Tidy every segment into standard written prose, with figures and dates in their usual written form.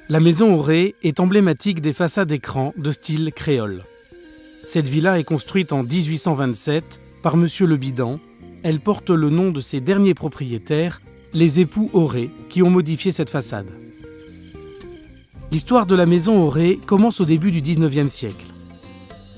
La maison Auré est emblématique des façades écran de style créole. Cette villa est construite en 1827 par M. Le Bidan. Elle porte le nom de ses derniers propriétaires, les époux Auré, qui ont modifié cette façade. L'histoire de la maison Auré commence au début du XIXe siècle.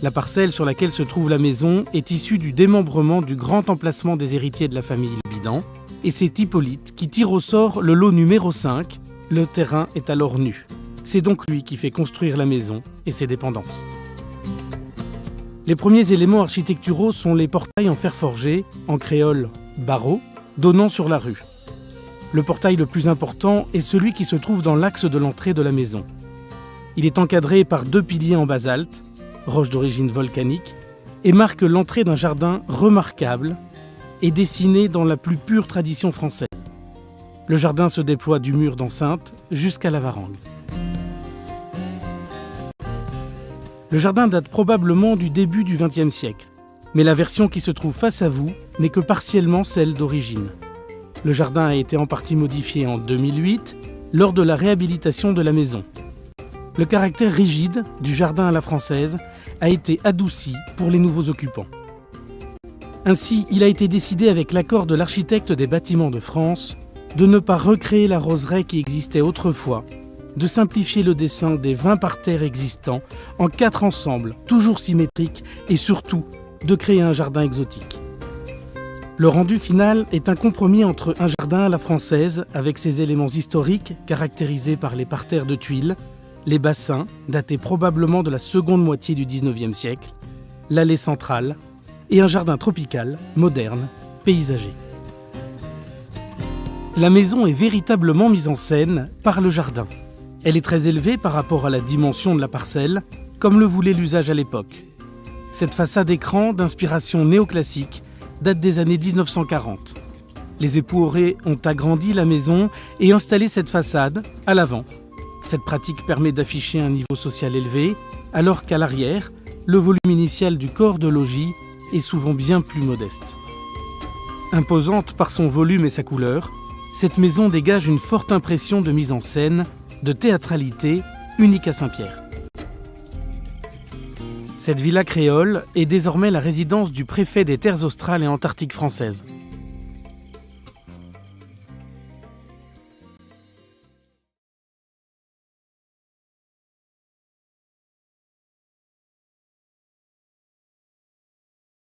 La parcelle sur laquelle se trouve la maison est issue du démembrement du grand emplacement des héritiers de la famille Le Bidan, et c'est Hippolyte qui tire au sort le lot numéro 5. Le terrain est alors nu. C'est donc lui qui fait construire la maison et ses dépendances. Les premiers éléments architecturaux sont les portails en fer forgé, en créole barreau, donnant sur la rue. Le portail le plus important est celui qui se trouve dans l'axe de l'entrée de la maison. Il est encadré par 2 piliers en basalte, roche d'origine volcanique, et marque l'entrée d'un jardin remarquable et dessiné dans la plus pure tradition française. Le jardin se déploie du mur d'enceinte jusqu'à la varangue. Le jardin date probablement du début du XXe siècle, mais la version qui se trouve face à vous n'est que partiellement celle d'origine. Le jardin a été en partie modifié en 2008 lors de la réhabilitation de la maison. Le caractère rigide du jardin à la française a été adouci pour les nouveaux occupants. Ainsi, il a été décidé avec l'accord de l'architecte des bâtiments de France de ne pas recréer la roseraie qui existait autrefois, de simplifier le dessin des 20 parterres existants en 4 ensembles, toujours symétriques, et surtout de créer un jardin exotique. Le rendu final est un compromis entre un jardin à la française avec ses éléments historiques caractérisés par les parterres de tuiles, les bassins datés probablement de la seconde moitié du XIXe siècle, l'allée centrale et un jardin tropical, moderne, paysager. La maison est véritablement mise en scène par le jardin. Elle est très élevée par rapport à la dimension de la parcelle, comme le voulait l'usage à l'époque. Cette façade écran d'inspiration néoclassique date des années 1940. Les époux Auré ont agrandi la maison et installé cette façade à l'avant. Cette pratique permet d'afficher un niveau social élevé, alors qu'à l'arrière, le volume initial du corps de logis est souvent bien plus modeste. Imposante par son volume et sa couleur, cette maison dégage une forte impression de mise en scène, de théâtralité, unique à Saint-Pierre. Cette villa créole est désormais la résidence du préfet des terres australes et antarctiques françaises.